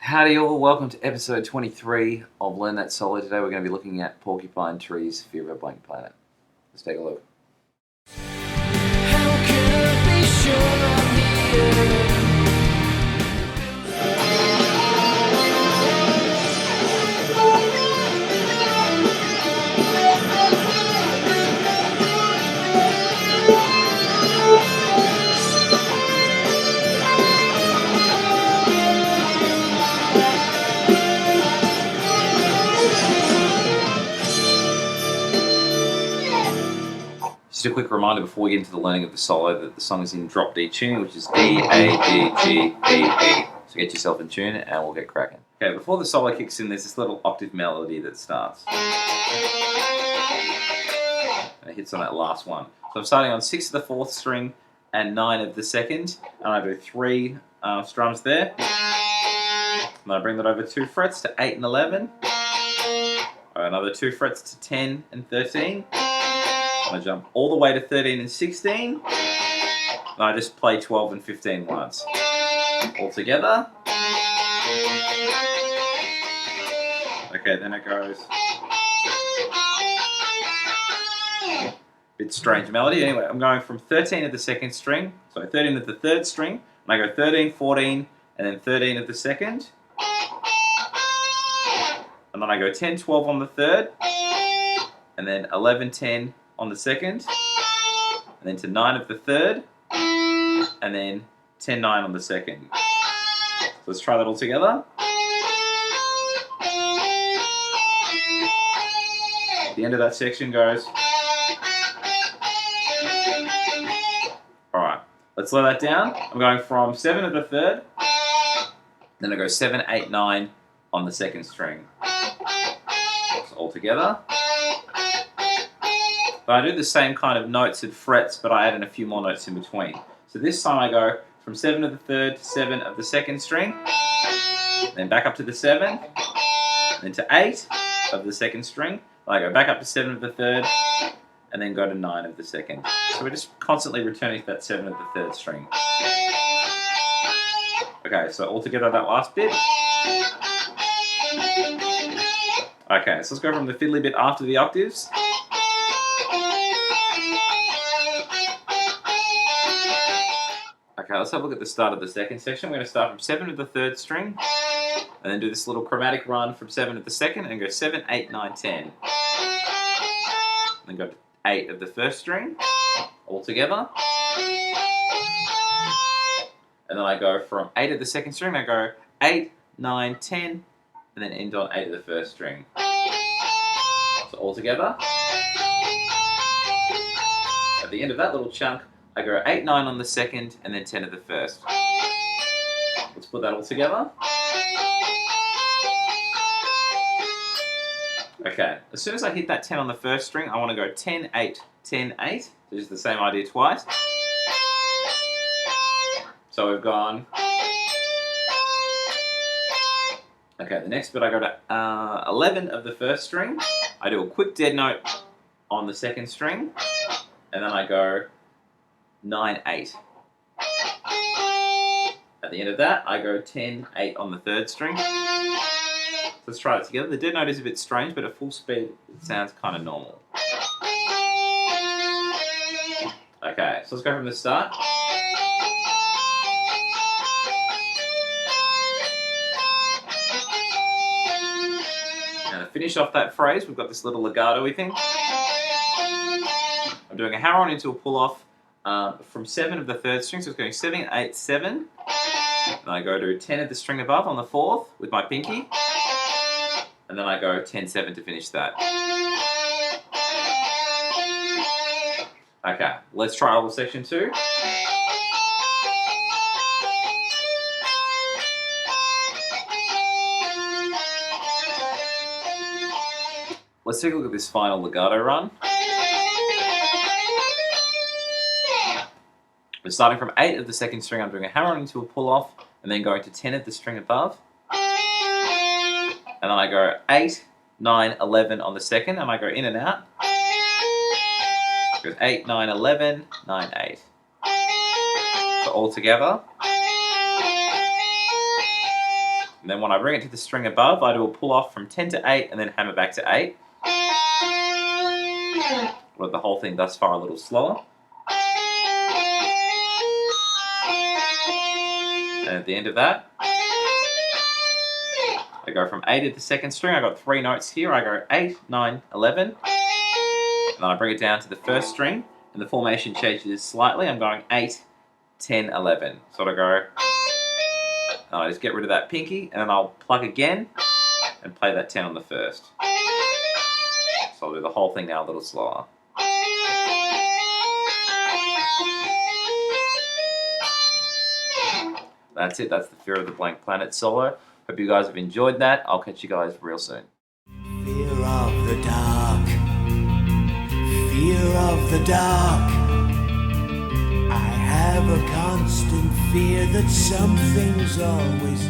Howdy all, welcome to episode 23 of Learn That Solo. Today we're going to be looking at Porcupine Tree's Fear of a Blank Planet. Let's take a look. How can I be sure I'm here? Just a quick reminder before we get into the learning of the solo that the song is in drop D tuning, which is D, A, D, G, B, E. So get yourself in tune and we'll get cracking. Okay, before the solo kicks in, there's this little octave melody that starts. And it hits on that last one. So I'm starting on 6 of the 4th string and 9 of the 2nd, and I do 3 strums there. And I bring that over 2 frets to 8 and 11. Another 2 frets to 10 and 13. I jump all the way to 13 and 16, and I just play 12 and 15 once. All together. Okay, then it goes. Bit strange melody. Anyway, I'm going from 13 of the 2nd string, sorry, 13 of the 3rd string, and I go 13, 14, and then 13 of the 2nd. And then I go 10, 12 on the 3rd, and then 11, 10 on the 2nd, and then to 9 of the 3rd, and then 10, 9 on the 2nd. So let's try that all together. The end of that section goes. Alright, let's slow that down. I'm going from 7 of the 3rd, then I go 7, 8, 9 on the 2nd string. So all together. But I do the same kind of notes and frets, but I add in a few more notes in between. So this time I go from 7 of the 3rd to 7 of the 2nd string, then back up to the 7, then to 8 of the 2nd string, I go back up to 7 of the 3rd, and then go to 9 of the 2nd. So we're just constantly returning to that 7 of the 3rd string. Okay, so all together that last bit. Okay, so let's go from the fiddly bit after the octaves. Okay, let's have a look at the start of the 2nd section. We're going to start from 7 of the 3rd string, and then do this little chromatic run from 7 of the 2nd, and go 7, 8, 9, 10. Then go to 8 of the 1st string, all together. And then I go from 8 of the 2nd string, I go 8, 9, 10, and then end on 8 of the 1st string. So all together. At the end of that little chunk, I go 8, 9 on the 2nd, and then 10 of the 1st. Let's put that all together. Okay, as soon as I hit that 10 on the 1st string, I want to go 10, 8, 10, 8. So just the same idea twice. So we've gone. Okay, the next bit I go to 11 of the 1st string. I do a quick dead note on the 2nd string, and then I go 9, 8. At the end of that, I go 10, 8 on the 3rd string. Let's try it together. The dead note is a bit strange, but at full speed, it sounds kind of normal. Okay, so let's go from the start. Now to finish off that phrase, we've got this little legato-y thing. I'm doing a hammer-on into a pull-off from 7 of the 3rd string, so it's going 7, 8, 7. And I go to 10 of the string above on the 4th with my pinky. And then I go 10, 7 to finish that. Okay, let's try all of section 2. Let's take a look at this final legato run. We're starting from 8 of the 2nd string, I'm doing a hammer-on into a pull-off, and then going to 10 of the string above. And then I go 8, 9, 11 on the 2nd, and I go in and out. It goes 8, 9, 11, 9, 8. So all together. And then when I bring it to the string above, I do a pull off from 10 to 8 and then hammer back to 8. With the whole thing thus far a little slower. And at the end of that, I go from 8 at the second string. I got 3 notes here. I go 8, 9, 11. And then I bring it down to the first string. And the formation changes slightly. I'm going 8, 10, 11. So I go, and I just get rid of that pinky. And then I'll pluck again and play that 10 on the first. So I'll do the whole thing now a little slower. That's it. That's the Fear of the Blank Planet solo. Hope you guys have enjoyed that. I'll catch you guys real soon. Fear of the dark. Fear of the dark. I have a constant fear that something's always